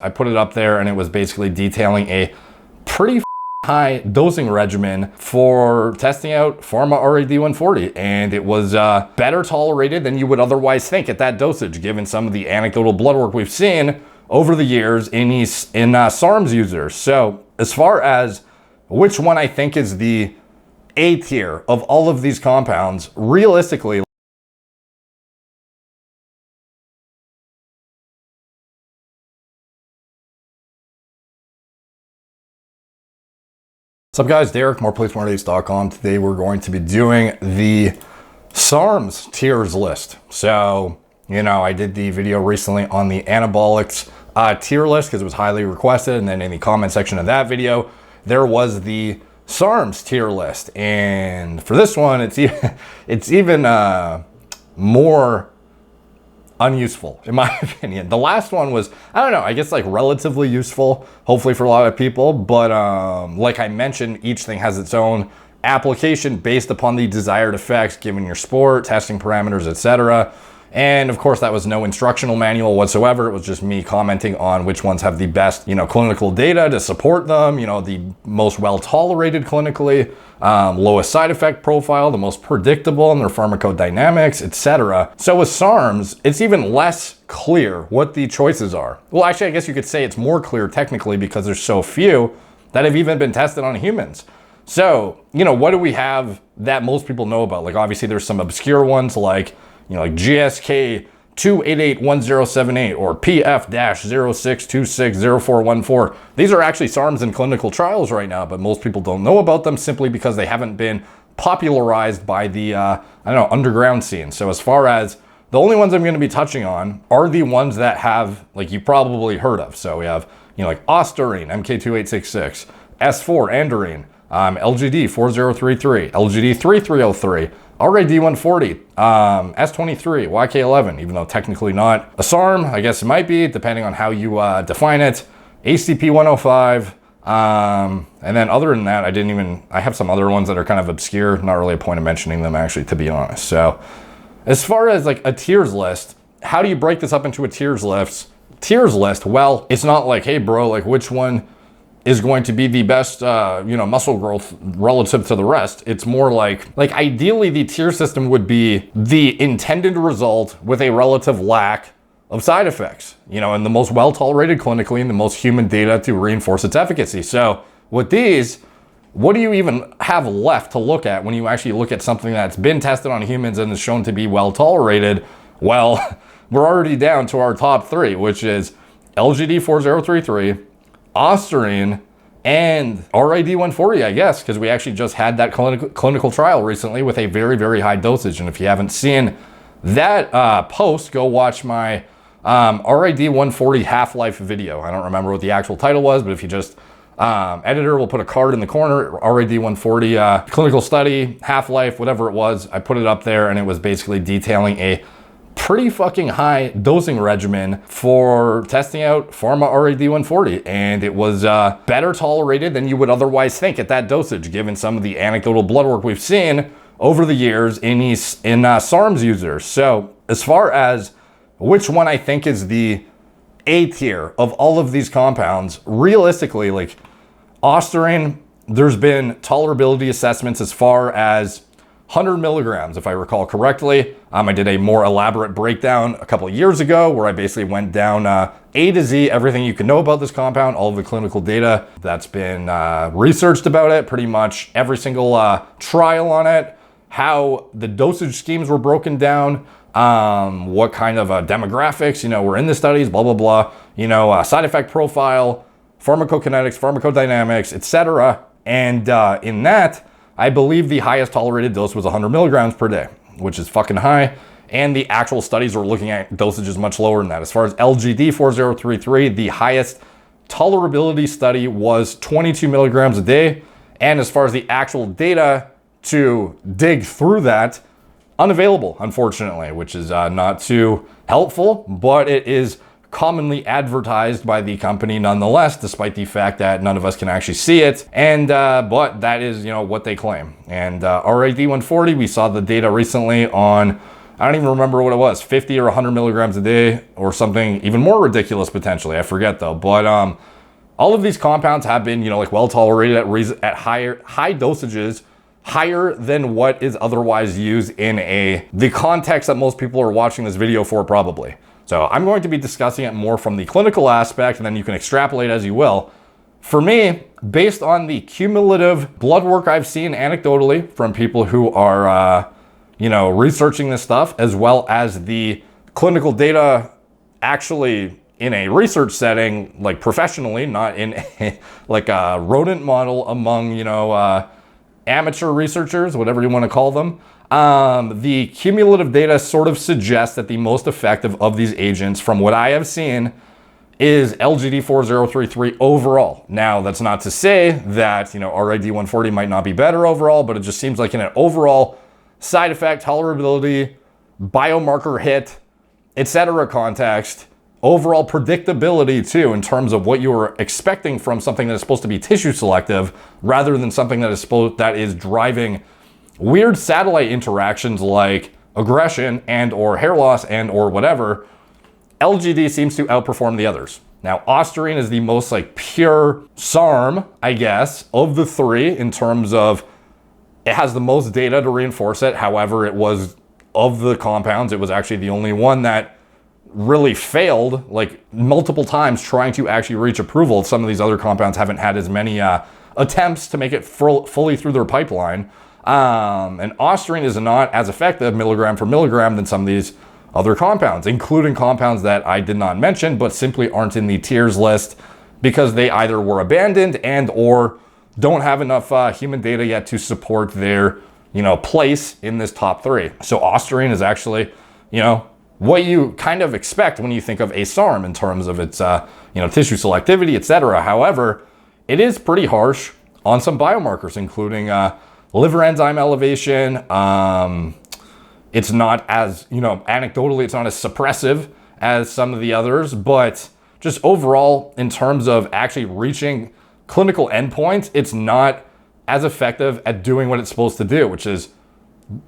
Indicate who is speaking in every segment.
Speaker 1: I put it up there and it was basically detailing a pretty high dosing regimen for testing out Pharma RAD140, and it was better tolerated than you would otherwise think at that dosage, given some of the anecdotal blood work we've seen over the years in SARMs users. So as far as which one I think is the A tier of all of these compounds, realistically, what's up guys, Derek, moreplace.com. Today we're going to be doing the SARMs tiers list. So, I did the video recently on the anabolics tier list because it was highly requested. And then in the comment section of that video, there was the SARMs tier list. And for this one, it's even more unuseful in my opinion. The last one was, I don't know, I guess like relatively useful, hopefully for a lot of people, but like I mentioned, each thing has its own application based upon the desired effects given your sport, testing parameters, etc. And of course that was no instructional manual whatsoever. It was just me commenting on which ones have the best, clinical data to support them, the most well tolerated clinically, lowest side effect profile, the most predictable in their pharmacodynamics, etc. So with SARMs, it's even less clear what the choices are. Well, actually, I guess you could say it's more clear technically because there's so few that have even been tested on humans. So, what do we have that most people know about? Like obviously there's some obscure ones like GSK 2881078 or PF-06260414. These are actually SARMs in clinical trials right now, but most people don't know about them simply because they haven't been popularized by the, underground scene. So as far as the only ones I'm going to be touching on are the ones that have, like you probably heard of. So we have, like Ostarine, MK2866, S4, Andarine, LGD 4033, LGD 3303, RAD140, S23, YK11, even though technically not a SARM, I guess it might be, depending on how you define it, ACP105, and then other than that, I have some other ones that are kind of obscure, not really a point of mentioning them actually, to be honest. So as far as like a tiers list, how do you break this up into a tiers list? Well, it's not like, hey bro, like which one is going to be the best, muscle growth relative to the rest. It's more like ideally the tier system would be the intended result with a relative lack of side effects, and the most well-tolerated clinically and the most human data to reinforce its efficacy. So with these, what do you even have left to look at when you actually look at something that's been tested on humans and is shown to be well-tolerated? Well, we're already down to our top three, which is LGD 4033, Ostarine, and RAD140, I guess, because we actually just had that clinical trial recently with a very, very high dosage. And if you haven't seen that post, go watch my RAD140 half-life video. I don't remember what the actual title was, but if you just, editor will put a card in the corner, RAD140 clinical study, half-life, whatever it was. I put it up there and it was basically detailing a pretty fucking high dosing regimen for testing out Pharma RAD140, and it was better tolerated than you would otherwise think at that dosage, given some of the anecdotal blood work we've seen over the years in SARMs users. So as far as which one I think is the A tier of all of these compounds, realistically, like Ostarine, there's been tolerability assessments as far as 100 milligrams, if I recall correctly. I did a more elaborate breakdown a couple of years ago where I basically went down A to Z, everything you can know about this compound, all of the clinical data that's been researched about it, pretty much every single trial on it, how the dosage schemes were broken down, what kind of demographics, were in the studies, blah, blah, blah, side effect profile, pharmacokinetics, pharmacodynamics, etc. And in that, I believe the highest tolerated dose was 100 milligrams per day, which is fucking high. And the actual studies were looking at dosages much lower than that. As far as LGD 4033, the highest tolerability study was 22 milligrams a day. And as far as the actual data to dig through that, unavailable, unfortunately, which is not too helpful, but it is commonly advertised by the company nonetheless, despite the fact that none of us can actually see it. And but that is, what they claim. And RAD140, we saw the data recently on I don't even remember what it was, 50 or 100 milligrams a day or something even more ridiculous potentially. I forget though. But all of these compounds have been, like well tolerated at high dosages, higher than what is otherwise used in the context that most people are watching this video for probably. So I'm going to be discussing it more from the clinical aspect, and then you can extrapolate as you will. For me, based on the cumulative blood work I've seen anecdotally from people who are, researching this stuff, as well as the clinical data actually in a research setting, like professionally, not in a rodent model among, amateur researchers, whatever you want to call them. The cumulative data sort of suggests that the most effective of these agents, from what I have seen, is LGD4033 overall. Now, that's not to say that, RID140 might not be better overall, but it just seems like in an overall side effect, tolerability, biomarker hit, etc. context, overall predictability too, in terms of what you were expecting from something that is supposed to be tissue selective, rather than something that is driving weird satellite interactions like aggression and or hair loss and or whatever. LGD seems to outperform the others. Now, ostarine is the most pure SARM, I guess, of the three in terms of it has the most data to reinforce it. However, it was, of the compounds, it was actually the only one that really failed multiple times trying to actually reach approval. Some of these other compounds haven't had as many attempts to make it fully through their pipeline. And ostarine is not as effective milligram for milligram than some of these other compounds, including compounds that I did not mention, but simply aren't in the tiers list because they either were abandoned and or don't have enough human data yet to support their, place in this top three. So ostarine is actually, what you kind of expect when you think of a SARM in terms of its, tissue selectivity, etc. However, it is pretty harsh on some biomarkers, including liver enzyme elevation. It's not as, anecdotally, it's not as suppressive as some of the others, but just overall, in terms of actually reaching clinical endpoints, it's not as effective at doing what it's supposed to do, which is,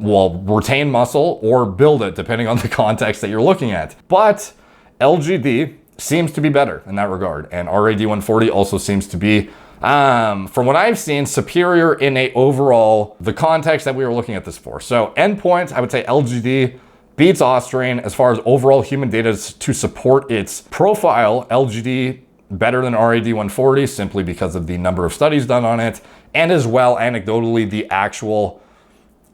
Speaker 1: retain muscle or build it, depending on the context that you're looking at. But LGD seems to be better in that regard, and RAD140 also seems to be, from what I've seen, superior in the context that we were looking at this for. So endpoints, I would say LGD beats ostarine as far as overall human data to support its profile. LGD better than RAD140 simply because of the number of studies done on it, and as well, anecdotally, the actual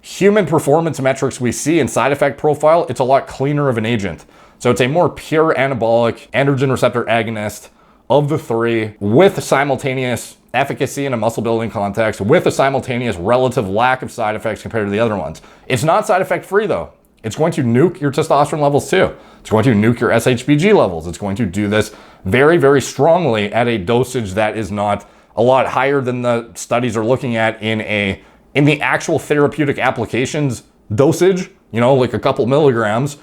Speaker 1: human performance metrics we see in side effect profile, it's a lot cleaner of an agent. So it's a more pure anabolic androgen receptor agonist of the three, with simultaneous efficacy in a muscle building context, with a simultaneous relative lack of side effects compared to the other ones. It's not side effect free though. It's going to nuke your testosterone levels too. It's going to nuke your SHBG levels. It's going to do this very, very strongly at a dosage that is not a lot higher than the studies are looking at in the actual therapeutic applications dosage, like a couple milligrams.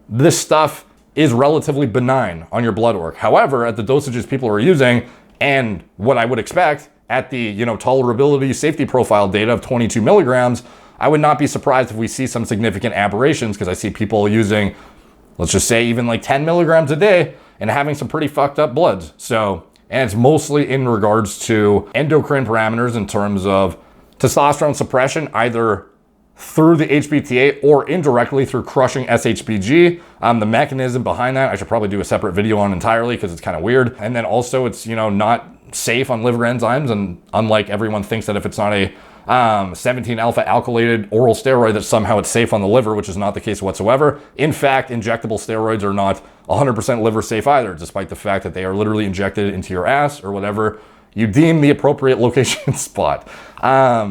Speaker 1: This stuff is relatively benign on your blood work. However, at the dosages people are using, and what I would expect at the tolerability safety profile data of 22 milligrams, I would not be surprised if we see some significant aberrations, because I see people using, let's just say, even 10 milligrams a day and having some pretty fucked up bloods. So, and it's mostly in regards to endocrine parameters in terms of testosterone suppression, either through the HPTA or indirectly through crushing SHBG. The mechanism behind that, I should probably do a separate video on entirely because it's kind of weird. And then also it's, not safe on liver enzymes. And unlike everyone thinks that if it's not a 17 alpha alkylated oral steroid that somehow it's safe on the liver, which is not the case whatsoever. In fact, injectable steroids are not 100% liver safe either, despite the fact that they are literally injected into your ass or whatever you deem the appropriate location spot.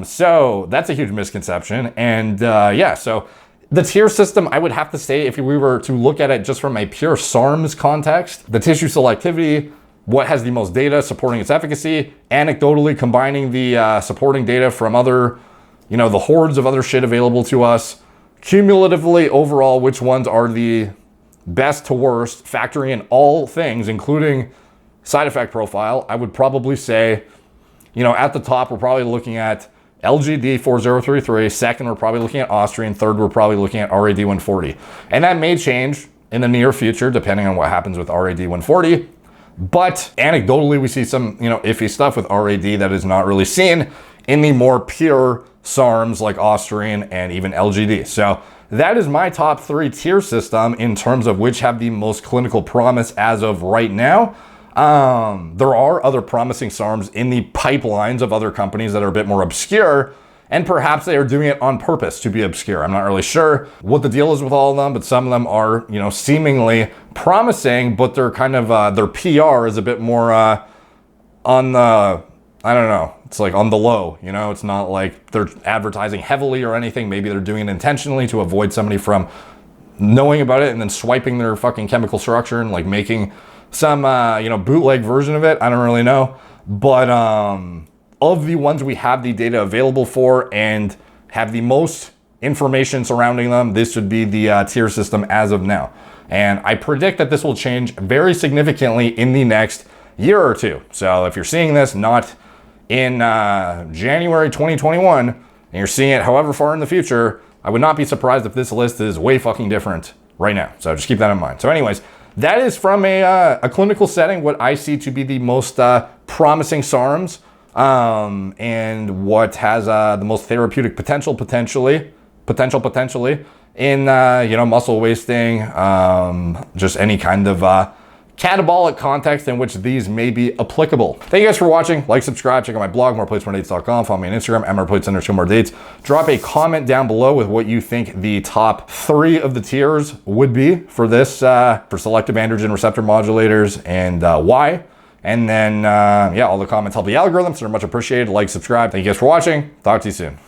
Speaker 1: So that's a huge misconception. And so the tier system, I would have to say, if we were to look at it just from a pure SARMs context, the tissue selectivity, what has the most data supporting its efficacy, anecdotally combining the supporting data from other, the hordes of other shit available to us, cumulatively overall, which ones are the best to worst, factoring in all things, including side effect profile, I would probably say, at the top, we're probably looking at LGD4033. Second, we're probably looking at Austrian. Third, we're probably looking at RAD140. And that may change in the near future, depending on what happens with RAD140. But anecdotally, we see some, iffy stuff with RAD that is not really seen in the more pure SARMs like Austrian and even LGD. So that is my top 3 tier system in terms of which have the most clinical promise as of right now. There are other promising SARMs in the pipelines of other companies that are a bit more obscure, and perhaps they are doing it on purpose to be obscure. I'm not really sure what the deal is with all of them, but some of them are, seemingly promising, but they're kind of, their PR is a bit more on the, I don't know, it's like on the low, it's not like they're advertising heavily or anything. Maybe they're doing it intentionally to avoid somebody from knowing about it and then swiping their fucking chemical structure and like making some, bootleg version of it. I don't really know. But of the ones we have the data available for and have the most information surrounding them, this would be the tier system as of now. And I predict that this will change very significantly in the next year or two. So if you're seeing this not in January 2021, and you're seeing it however far in the future, I would not be surprised if this list is way fucking different right now. So just keep that in mind. So anyways, that is from a clinical setting, what I see to be the most promising SARMs, and what has the most therapeutic potentially in, muscle wasting, just any kind of catabolic context in which these may be applicable. Thank you guys for watching. Like, subscribe, check out my blog, moreplates.com. Follow me on Instagram, @moreplates_dates. Drop a comment down below with what you think the top 3 of the tiers would be for this, for selective androgen receptor modulators, and why. And then, all the comments help the algorithm, so they're much appreciated. Like, subscribe. Thank you guys for watching. Talk to you soon.